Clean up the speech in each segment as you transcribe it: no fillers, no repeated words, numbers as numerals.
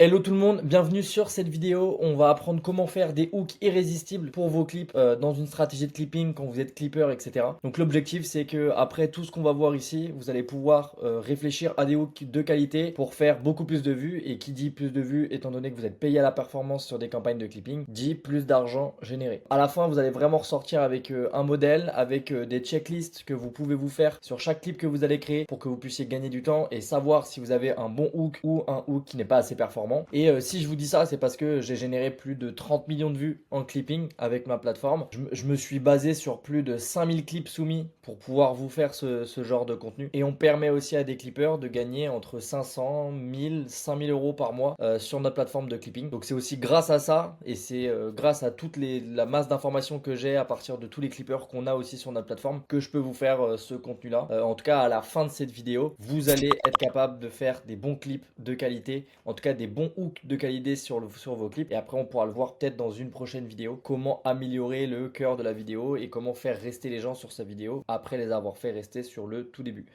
Hello tout le monde, bienvenue sur cette vidéo. On va apprendre comment faire des hooks irrésistibles pour vos clips dans une stratégie de clipping quand vous êtes clipper, etc. Donc l'objectif c'est que après tout ce qu'on va voir ici, vous allez pouvoir réfléchir à des hooks de qualité pour faire beaucoup plus de vues. Et qui dit plus de vues, étant donné que vous êtes payé à la performance sur des campagnes de clipping, dit plus d'argent généré. À la fin, vous allez vraiment ressortir avec un modèle, avec des checklists que vous pouvez vous faire sur chaque clip que vous allez créer pour que vous puissiez gagner du temps et savoir si vous avez un bon hook ou un hook qui n'est pas assez performant. Et si je vous dis ça, c'est parce que j'ai généré plus de 30 millions de vues en clipping avec ma plateforme. Je me suis basé sur plus de 5000 clips soumis pour pouvoir vous faire ce genre de contenu. Et on permet aussi à des clippers de gagner entre 500, 1000, 5000 euros par mois sur notre plateforme de clipping. Donc c'est aussi grâce à ça et c'est grâce à la masse d'informations que j'ai à partir de tous les clippers qu'on a aussi sur notre plateforme que je peux vous faire ce contenu-là. En tout cas, à la fin de cette vidéo, vous allez être capable de faire des bons clips de qualité, en tout cas des bons hooks de qualité sur vos clips. Et après, on pourra le voir peut-être dans une prochaine vidéo, comment améliorer le cœur de la vidéo et comment faire rester les gens sur sa vidéo après les avoir fait rester sur le tout début.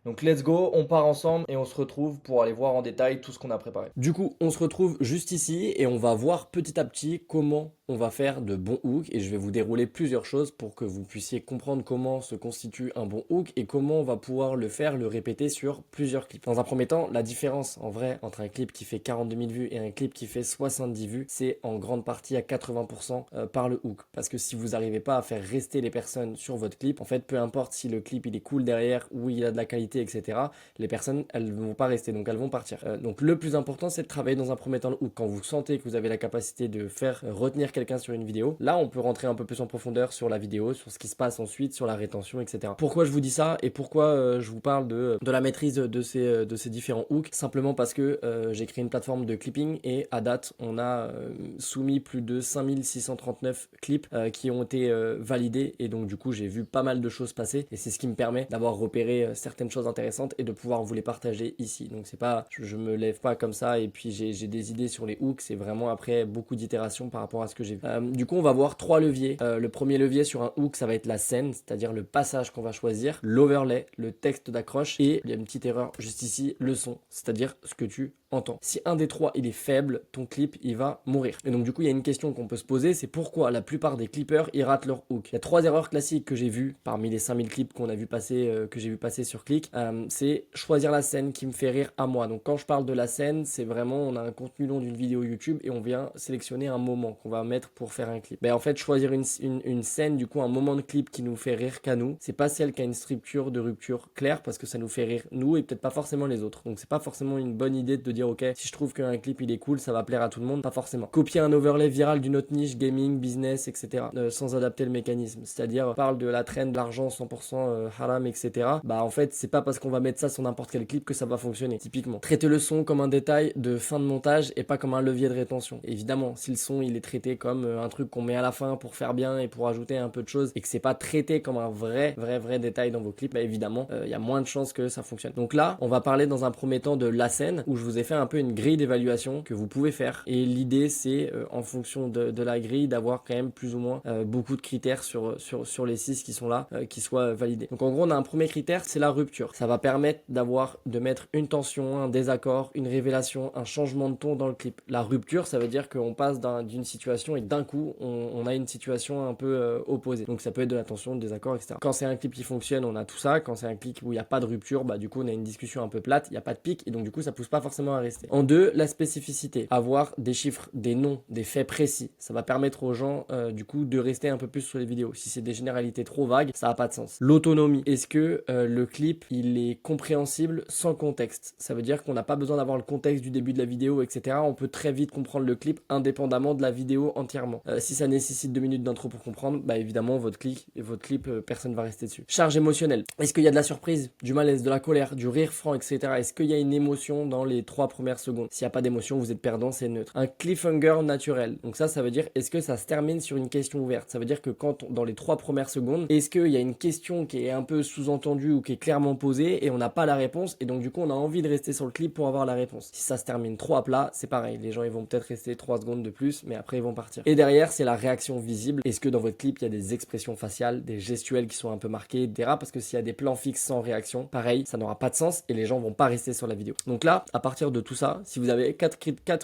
Donc let's go, on part ensemble et on se retrouve pour aller voir en détail tout ce qu'on a préparé. Du coup, on se retrouve juste ici et on va voir petit à petit comment on va faire de bons hooks et je vais vous dérouler plusieurs choses pour que vous puissiez comprendre comment se constitue un bon hook et comment on va pouvoir le faire, le répéter sur plusieurs clips. Dans un premier temps, la différence en vrai entre un clip qui fait 42 000 vues et un clip qui fait 70 vues, c'est en grande partie à 80% par le hook. Parce que si vous n'arrivez pas à faire rester les personnes sur votre clip, en fait, peu importe si le clip il est cool derrière ou il a de la qualité, etc., les personnes, elles ne vont pas rester, donc elles vont partir. Donc le plus important, c'est de travailler dans un premier temps le hook. Quand vous sentez que vous avez la capacité de faire retenir quelqu'un sur une vidéo, là, on peut rentrer un peu plus en profondeur sur la vidéo, sur ce qui se passe ensuite, sur la rétention, etc. Pourquoi je vous dis ça et pourquoi je vous parle de la maîtrise de ces différents hooks? Simplement parce que j'ai créé une plateforme de clipping et à date, on a soumis plus de 5639 clips qui ont été validés et donc du coup, j'ai vu pas mal de choses passer et c'est ce qui me permet d'avoir repéré certaines choses intéressantes et de pouvoir vous les partager ici. Donc c'est pas, je me lève pas comme ça et puis j'ai des idées sur les hooks, c'est vraiment après beaucoup d'itérations par rapport à ce que j'ai vu. Du coup, on va voir trois leviers. Le premier levier sur un hook, ça va être la scène, c'est-à-dire le passage qu'on va choisir, l'overlay, le texte d'accroche et il y a une petite erreur juste ici, le son, c'est-à-dire ce que tu entends. Si un des trois il est faible, ton clip il va mourir. Et donc du coup il y a une question qu'on peut se poser, c'est pourquoi la plupart des clippers ils ratent leur hook. Il y a trois erreurs classiques que j'ai vues parmi les 5000 clips qu'on a vu passer, que j'ai vu passer sur Click. C'est choisir la scène qui me fait rire à moi. Donc quand je parle de la scène, c'est vraiment on a un contenu long d'une vidéo YouTube et on vient sélectionner un moment qu'on va mettre pour faire un clip. Ben en fait choisir une scène, du coup un moment de clip qui nous fait rire qu'à nous, c'est pas celle qui a une structure de rupture claire parce que ça nous fait rire nous et peut-être pas forcément les autres. Donc c'est pas forcément une bonne idée de dire ok, si je trouve qu'un clip il est cool, ça va plaire à tout le monde, pas forcément. Copier un overlay viral d'une autre niche, gaming, business, etc. Sans adapter le mécanisme. C'est-à-dire, on parle de la trend, de l'argent 100% haram, etc. Bah en fait, c'est pas parce qu'on va mettre ça sur n'importe quel clip que ça va fonctionner. Typiquement, traiter le son comme un détail de fin de montage et pas comme un levier de rétention. Évidemment, si le son il est traité comme un truc qu'on met à la fin pour faire bien et pour ajouter un peu de choses et que c'est pas traité comme un vrai détail dans vos clips, bah évidemment, il y a moins de chances que ça fonctionne. Donc là, on va parler dans un premier temps de la scène où je vous ai fait un peu une grille d'évaluation que vous pouvez faire. Et l'idée, c'est en fonction de la grille d'avoir quand même plus ou moins beaucoup de critères sur les 6 qui sont là, qui soient validés. Donc en gros, on a un premier critère, c'est la rupture. Ça va permettre de mettre une tension, un désaccord, une révélation, un changement de ton dans le clip. La rupture, ça veut dire qu'on passe d'une situation et d'un coup, on a une situation un peu opposée. Donc ça peut être de la tension, de désaccord, etc. Quand c'est un clip qui fonctionne, on a tout ça. Quand c'est un clip où il n'y a pas de rupture, bah du coup, on a une discussion un peu plate, il n'y a pas de pic et donc du coup, ça pousse pas forcément à rester. En deux, la spécificité. Avoir des chiffres, des noms, des faits précis. Ça va permettre aux gens, du coup, de rester un peu plus sur les vidéos. Si c'est des généralités trop vagues, ça n'a pas de sens. L'autonomie. Est-ce que le clip, il est compréhensible sans contexte? Ça veut dire qu'on n'a pas besoin d'avoir le contexte du début de la vidéo, etc. On peut très vite comprendre le clip indépendamment de la vidéo entièrement. Si ça nécessite 2 minutes d'intro pour comprendre, bah évidemment, votre clip, personne va rester dessus. Charge émotionnelle. Est-ce qu'il y a de la surprise, du malaise, de la colère, du rire franc, etc. Est-ce qu'il y a une émotion dans les 3 premières secondes? S'il n'y a pas d'émotion, vous êtes perdant, c'est neutre. Un cliffhanger naturel. Donc ça veut dire, est-ce que ça se termine sur une question ouverte? Ça veut dire que dans les 3 premières secondes, est-ce qu'il y a une question qui est un peu sous-entendue ou qui est clairement posée et on n'a pas la réponse et donc du coup on a envie de rester sur le clip pour avoir la réponse. Si ça se termine trop à plat, c'est pareil. Les gens ils vont peut-être rester 3 secondes de plus, mais après ils vont partir. Et derrière, c'est la réaction visible. Est-ce que dans votre clip, il y a des expressions faciales, des gestuels qui sont un peu marqués, etc. Parce que s'il y a des plans fixes sans réaction, pareil, ça n'aura pas de sens et les gens vont pas rester sur la vidéo. Donc là, à partir de tout ça, si vous avez 4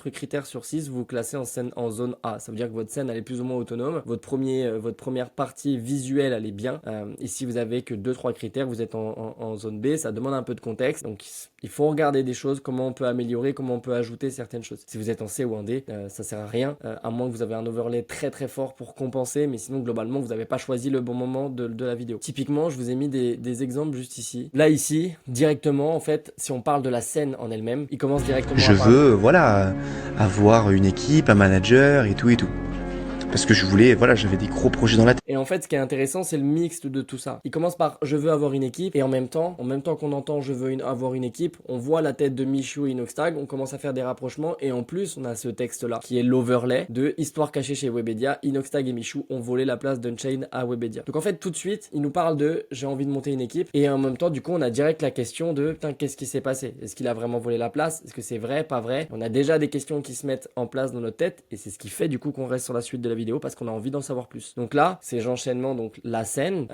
critères sur 6, vous vous classez en zone A. Ça veut dire que votre scène, elle est plus ou moins autonome. Votre première partie visuelle, elle est bien. Et si vous avez que 2-3 critères, vous êtes en zone B. Ça demande un peu de contexte. Donc, il faut regarder des choses, comment on peut améliorer, comment on peut ajouter certaines choses. Si vous êtes en C ou en D, ça sert à rien, à moins que vous avez un overlay très très fort pour compenser. Mais sinon, globalement, vous n'avez pas choisi le bon moment de la vidéo. Typiquement, je vous ai mis des exemples juste ici. Là, ici, directement, en fait, si on parle de la scène en elle-même, il commence directement Je à parler. veux, voilà, avoir une équipe, un manager et tout et tout. Parce que je voulais, voilà, j'avais des gros projets dans la tête. Et en fait, ce qui est intéressant, c'est le mixte de tout ça. Il commence par je veux avoir une équipe, et en même temps qu'on entend je veux avoir une équipe, on voit la tête de Michou et Inoxtag, on commence à faire des rapprochements, et en plus, on a ce texte-là, qui est l'overlay de Histoire cachée chez Webedia. Inoxtag et Michou ont volé la place d'Unchained à Webedia. Donc en fait, tout de suite, il nous parle de j'ai envie de monter une équipe, et en même temps, du coup, on a direct la question de putain, qu'est-ce qui s'est passé? Est-ce qu'il a vraiment volé la place? Est-ce que c'est vrai, pas vrai? On a déjà des questions qui se mettent en place dans notre tête, et c'est ce qui fait du coup qu'on reste sur la suite de la vidéo, parce qu'on a envie d'en savoir plus. Donc là, c'est j'enchaînement, donc la scène,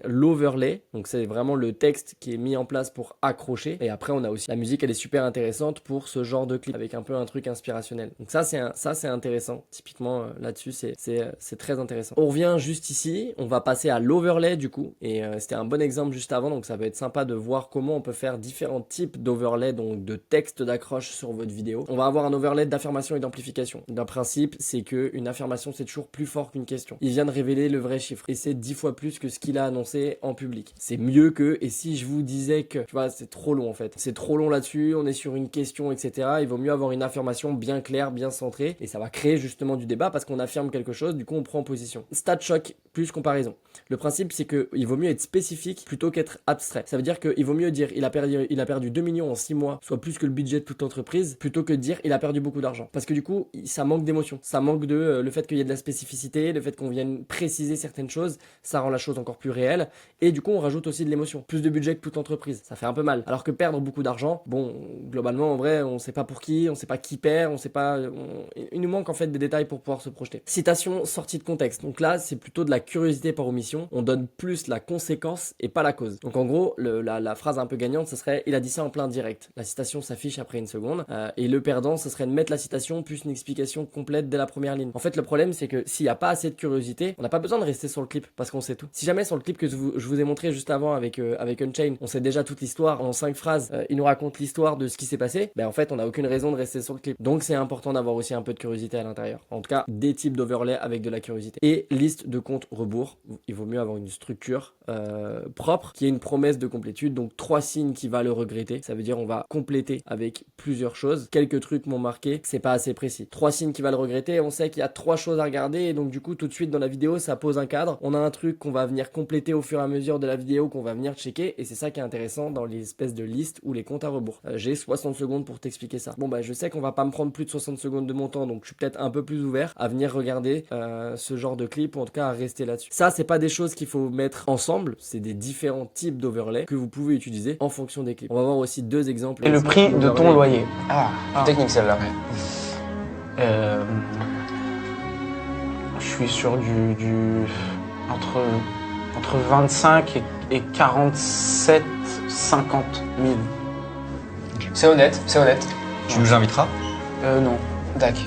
l'overlay, donc c'est vraiment le texte qui est mis en place pour accrocher, et après on a aussi la musique, elle est super intéressante pour ce genre de clip, avec un peu un truc inspirationnel. Donc ça c'est intéressant, typiquement là-dessus c'est très intéressant. On revient juste ici, on va passer à l'overlay du coup, et c'était un bon exemple juste avant, donc ça va être sympa de voir comment on peut faire différents types d'overlay, donc de texte d'accroche sur votre vidéo. On va avoir un overlay d'affirmation et d'amplification. D'un principe, c'est que une affirmation c'est toujours plus fort qu'une question. Il vient de révéler le vrai chiffre et c'est 10 fois plus que ce qu'il a annoncé en public. C'est mieux que, et si je vous disais que, tu vois, c'est trop long en fait. C'est trop long là-dessus, on est sur une question, etc. Il vaut mieux avoir une affirmation bien claire, bien centrée, et ça va créer justement du débat parce qu'on affirme quelque chose, du coup on prend position. Stat choc plus comparaison. Le principe c'est que il vaut mieux être spécifique plutôt qu'être abstrait. Ça veut dire qu'il vaut mieux dire il a perdu 2 millions en 6 mois, soit plus que le budget de toute l'entreprise, plutôt que de dire il a perdu beaucoup d'argent. Parce que du coup, ça manque d'émotion. Ça manque de le fait qu'il y ait de la spécificité, le fait qu'on vienne préciser certaines choses, ça rend la chose encore plus réelle. Et du coup, on rajoute aussi de l'émotion. Plus de budget que toute entreprise. Ça fait un peu mal. Alors que perdre beaucoup d'argent, bon, globalement, en vrai, on sait pas pour qui, on sait pas qui perd, on sait pas. Il nous manque en fait des détails pour pouvoir se projeter. Citation sortie de contexte. Donc là, c'est plutôt de la curiosité par omission. On donne plus la conséquence et pas la cause. Donc en gros, la phrase un peu gagnante, ce serait il a dit ça en plein direct. La citation s'affiche après une seconde. Et le perdant, ce serait de mettre la citation plus une explication complète dès la première ligne. En fait, le problème, c'est que s'il n'y a pas assez de curiosité, on n'a pas besoin de rester sur le clip parce qu'on sait tout. Si jamais sur le clip que je vous ai montré juste avant avec Unchained, on sait déjà toute l'histoire en 5 phrases, il nous raconte l'histoire de ce qui s'est passé, ben en fait, on n'a aucune raison de rester sur le clip. Donc, c'est important d'avoir aussi un peu de curiosité à l'intérieur. En tout cas, des types d'overlay avec de la curiosité. Et liste de comptes rebours. Il vaut mieux avoir une structure propre qui est une promesse de complétude. Donc, 3 signes qui va le regretter. Ça veut dire on va compléter avec plusieurs choses. Quelques trucs m'ont marqué, c'est pas assez précis. 3 signes qui va le regretter, on sait qu'il y a 3 choses à regarder et donc du coup tout de suite dans la vidéo ça pose un cadre. On a un truc qu'on va venir compléter au fur et à mesure de la vidéo, qu'on va venir checker, et c'est ça qui est intéressant dans les espèces de listes ou les comptes à rebours. J'ai 60 secondes pour t'expliquer ça. Bon bah je sais qu'on va pas me prendre plus de 60 secondes de mon temps, donc je suis peut-être un peu plus ouvert à venir regarder ce genre de clip, ou en tout cas à rester là-dessus. Ça c'est pas des choses qu'il faut mettre ensemble, c'est des différents types d'overlay que vous pouvez utiliser en fonction des clips. On va voir aussi 2 exemples. Et le prix de ton loyer. Technique celle-là. Je suis sur entre 25 et 47, 50 000. C'est honnête, c'est honnête. Tu nous inviteras? Non. D'accord.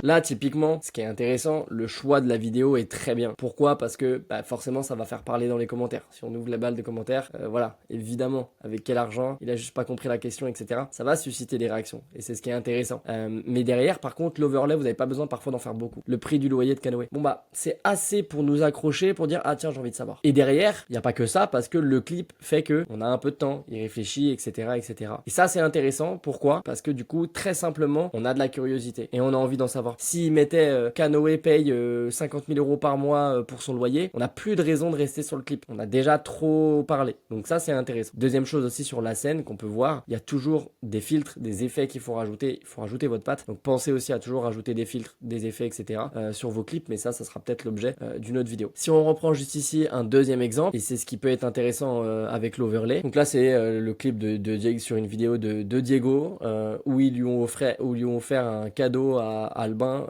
Là, typiquement, ce qui est intéressant, le choix de la vidéo est très bien. Pourquoi? Parce que forcément, ça va faire parler dans les commentaires. Si on ouvre la balle de commentaires, voilà, évidemment, avec quel argent, il a juste pas compris la question, etc. Ça va susciter des réactions. Et c'est ce qui est intéressant. Mais derrière, par contre, l'overlay, vous n'avez pas besoin parfois d'en faire beaucoup. Le prix du loyer de Canoë. Bon c'est assez pour nous accrocher, pour dire, ah tiens, j'ai envie de savoir. Et derrière, il n'y a pas que ça, parce que le clip fait que on a un peu de temps, il réfléchit, etc., etc. Et ça, c'est intéressant. Pourquoi? Parce que du coup, très simplement, on a de la curiosité et on a envie d'en savoir. S'il mettait Canoë paye 50 000 € par mois pour son loyer, on n'a plus de raison de rester sur le clip. On a déjà trop parlé. Donc ça, c'est intéressant. Deuxième chose aussi sur la scène qu'on peut voir, il y a toujours des filtres, des effets qu'il faut rajouter. Il faut rajouter votre patte. Donc pensez aussi à toujours rajouter des filtres, des effets, etc. Sur vos clips, mais ça sera peut-être l'objet d'une autre vidéo. Si on reprend juste ici un deuxième exemple, et c'est ce qui peut être intéressant avec l'overlay. Donc là, c'est le clip de Diego sur une vidéo de Diego où ils lui ont offert un cadeau à Albin,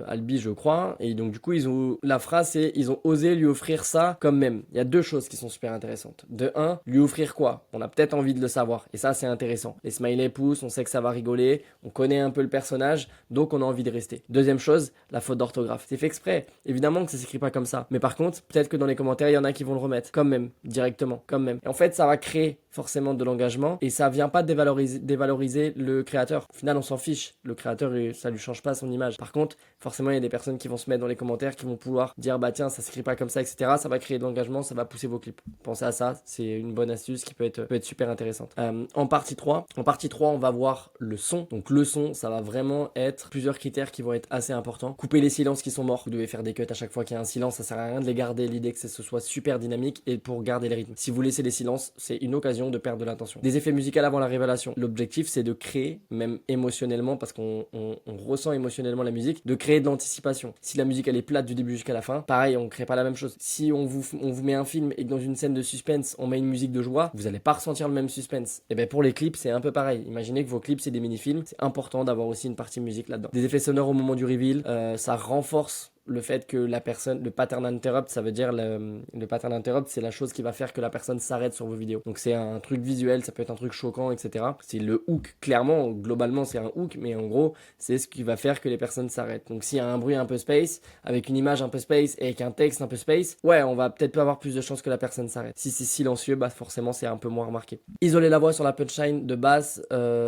Albi je crois, et donc du coup la phrase c'est ils ont osé lui offrir ça comme même. Il y a deux choses qui sont super intéressantes. De un, lui offrir quoi? On a peut-être envie de le savoir, et ça c'est intéressant. Les smileys poussent, on sait que ça va rigoler, on connaît un peu le personnage, donc on a envie de rester. Deuxième chose, la faute d'orthographe. C'est fait exprès, évidemment que ça s'écrit pas comme ça, mais par contre, peut-être que dans les commentaires, il y en a qui vont le remettre, comme même, directement, comme même. Et en fait, ça va créer forcément de l'engagement, et ça vient pas dévaloriser le créateur. Au final, on s'en fiche. Le créateur, ça lui change pas son image. Par contre, forcément, il y a des personnes qui vont se mettre dans les commentaires, qui vont pouvoir dire, bah tiens, ça s'écrit pas comme ça, etc. Ça va créer de l'engagement, ça va pousser vos clips. Pensez à ça, c'est une bonne astuce qui peut être super intéressante. En partie 3, on va voir le son. Donc le son, ça va vraiment être plusieurs critères qui vont être assez importants. Couper les silences qui sont morts. Vous devez faire des cuts à chaque fois qu'il y a un silence, ça sert à rien de les garder. L'idée que ce soit super dynamique et pour garder les rythmes. Si vous laissez les silences, c'est une occasion de perdre de l'attention. Des effets musicaux avant la révélation. L'objectif, c'est de créer, même émotionnellement, parce qu'on ressent émotionnellement la musique, de créer de l'anticipation. Si la musique elle est plate du début jusqu'à la fin, pareil, on crée pas la même chose. Si on vous met un film et que dans une scène de suspense, on met une musique de joie, vous allez pas ressentir le même suspense. Et bien pour les clips, c'est un peu pareil. Imaginez que vos clips, c'est des mini-films. C'est important d'avoir aussi une partie musique là-dedans. Des effets sonores au moment du reveal, ça renforce le fait que la personne, le pattern interrupt, ça veut dire le pattern interrupt, c'est la chose qui va faire que la personne s'arrête sur vos vidéos. Donc c'est un truc visuel, ça peut être un truc choquant, etc. C'est le hook, clairement, globalement c'est un hook, mais en gros, c'est ce qui va faire que les personnes s'arrêtent. Donc s'il y a un bruit un peu space, avec une image un peu space et avec un texte un peu space, ouais, on va peut-être pas avoir plus de chances que la personne s'arrête. Si c'est silencieux, bah forcément c'est un peu moins remarqué. Isoler la voix sur la punchline de base,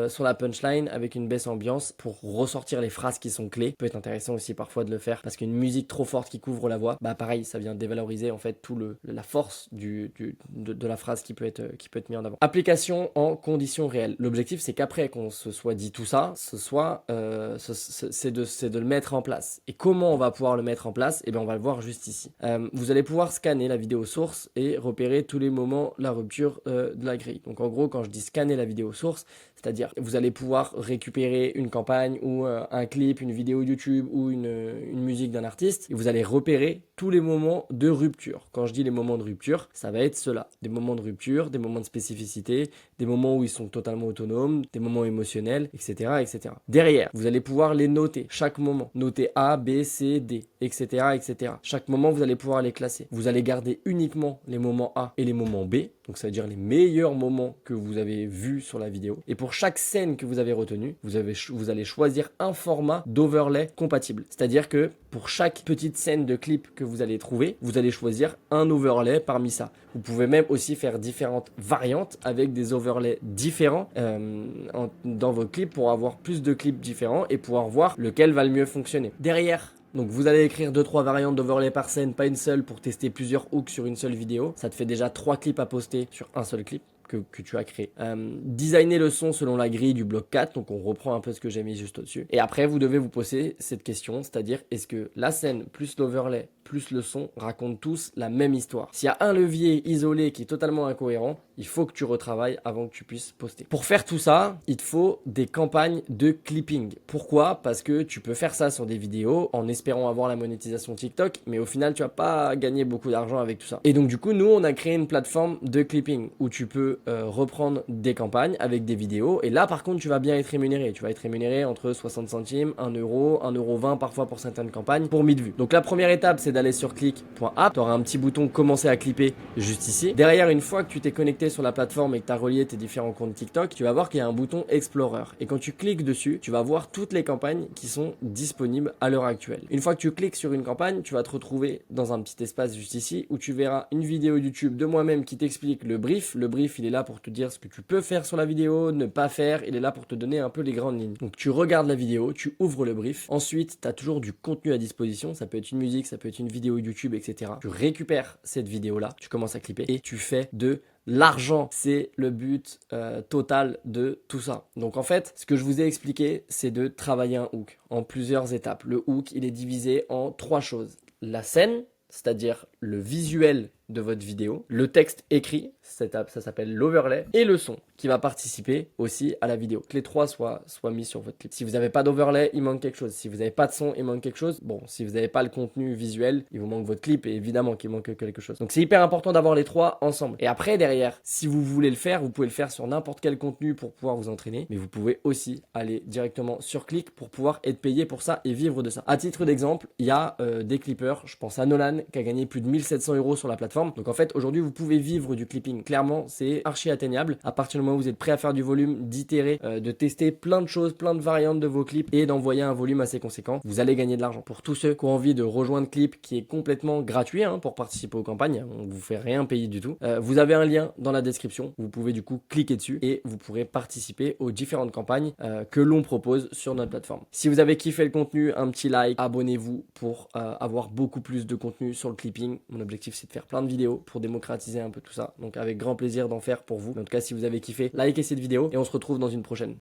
sur la punchline avec une baisse ambiance pour ressortir les phrases qui sont clés. Peut être intéressant aussi parfois de le faire parce qu'une musique trop forte qui couvre la voix, bah pareil, ça vient dévaloriser en fait tout la force de la phrase qui peut être mise en avant. Application en conditions réelles. L'objectif c'est qu'après qu'on se soit dit tout ça, c'est de le mettre en place. Et comment on va pouvoir le mettre en place? Et bien on va le voir juste ici. Vous allez pouvoir scanner la vidéo source et repérer tous les moments la rupture de la grille. Donc en gros quand je dis scanner la vidéo source, c'est-à-dire vous allez pouvoir récupérer une campagne ou un clip, une vidéo YouTube ou une musique d'un artiste et vous allez repérer tous les moments de rupture. Quand je dis les moments de rupture, ça va être cela. Des moments de rupture, des moments de spécificité, des moments où ils sont totalement autonomes, des moments émotionnels, etc., etc. Derrière, vous allez pouvoir les noter, chaque moment. Noter A, B, C, D, etc., etc. Chaque moment, vous allez pouvoir les classer. Vous allez garder uniquement les moments A et les moments B. Donc ça veut dire les meilleurs moments que vous avez vus sur la vidéo. Et pour chaque scène que vous avez retenue, vous allez choisir un format d'overlay compatible. C'est-à-dire que pour chaque petite scène de clip que vous allez trouver, vous allez choisir un overlay parmi ça. Vous pouvez même aussi faire différentes variantes avec des overlays différents dans vos clips pour avoir plus de clips différents et pouvoir voir lequel va le mieux fonctionner. Derrière, donc vous allez écrire 2-3 variantes d'overlay par scène, pas une seule, pour tester plusieurs hooks sur une seule vidéo. Ça te fait déjà 3 clips à poster sur un seul clip que tu as créé. Designer le son selon la grille du bloc 4, donc on reprend un peu ce que j'ai mis juste au-dessus. Et après, vous devez vous poser cette question, c'est-à-dire est-ce que la scène plus l'overlay plus le son racontent tous la même histoire? S'il y a un levier isolé qui est totalement incohérent, il faut que tu retravailles avant que tu puisses poster. Pour faire tout ça, il te faut des campagnes de clipping. Pourquoi? Parce que tu peux faire ça sur des vidéos en espérant avoir la monétisation TikTok, mais au final, tu vas pas gagner beaucoup d'argent avec tout ça. Et donc du coup, nous, on a créé une plateforme de clipping où tu peux reprendre des campagnes avec des vidéos. Et là, par contre, tu vas bien être rémunéré. Tu vas être rémunéré entre 60 centimes, 1 euro, 1,20 € parfois pour certaines campagnes, pour 1000 vues. Donc la première étape, c'est d'aller sur click.app. Tu auras un petit bouton commencer à clipper juste ici. Derrière, une fois que tu t'es connecté sur la plateforme et que tu as relié tes différents comptes TikTok, tu vas voir qu'il y a un bouton Explorer. Et quand tu cliques dessus, tu vas voir toutes les campagnes qui sont disponibles à l'heure actuelle. Une fois que tu cliques sur une campagne, tu vas te retrouver dans un petit espace juste ici où tu verras une vidéo YouTube de moi-même qui t'explique le brief. Le brief, il est là pour te dire ce que tu peux faire sur la vidéo, ne pas faire. Il est là pour te donner un peu les grandes lignes. Donc tu regardes la vidéo, tu ouvres le brief. Ensuite, tu as toujours du contenu à disposition. Ça peut être une musique, ça peut être une vidéo YouTube, etc. Tu récupères cette vidéo-là, tu commences à clipper et tu fais de l'argent. C'est le but total de tout ça. Donc en fait, ce que je vous ai expliqué, c'est de travailler un hook en plusieurs étapes. Le hook, il est divisé en 3 choses. La scène, c'est-à-dire le visuel de votre vidéo, le texte écrit, ça s'appelle l'overlay, et le son qui va participer aussi à la vidéo. Que les trois soient mis sur votre clip. Si vous n'avez pas d'overlay, il manque quelque chose. Si vous n'avez pas de son, il manque quelque chose. Bon, si vous n'avez pas le contenu visuel, il vous manque votre clip et évidemment qu'il manque quelque chose. Donc c'est hyper important d'avoir les trois ensemble. Et après, derrière, si vous voulez le faire, vous pouvez le faire sur n'importe quel contenu pour pouvoir vous entraîner, mais vous pouvez aussi aller directement sur Click pour pouvoir être payé pour ça et vivre de ça. À titre d'exemple, il y a des clippers, je pense à Nolan qui a gagné plus de 1700 € sur la plateforme. Donc en fait, aujourd'hui, vous pouvez vivre du clipping. Clairement, c'est archi atteignable à partir du moment où vous êtes prêt à faire du volume, d'itérer, de tester plein de choses, plein de variantes de vos clips et d'envoyer un volume assez conséquent. Vous allez gagner de l'argent. Pour tous ceux qui ont envie de rejoindre Clip, qui est complètement gratuit pour participer aux campagnes, on ne vous fait rien payer du tout. Vous avez un lien dans la description. Vous pouvez du coup cliquer dessus et vous pourrez participer aux différentes campagnes que l'on propose sur notre plateforme. Si vous avez kiffé le contenu, un petit like, abonnez-vous pour avoir beaucoup plus de contenu sur le clipping. Mon objectif, c'est de faire plein de vidéos pour démocratiser un peu tout ça. Donc avec grand plaisir d'en faire pour vous. En tout cas, si vous avez kiffé, likez cette vidéo et on se retrouve dans une prochaine.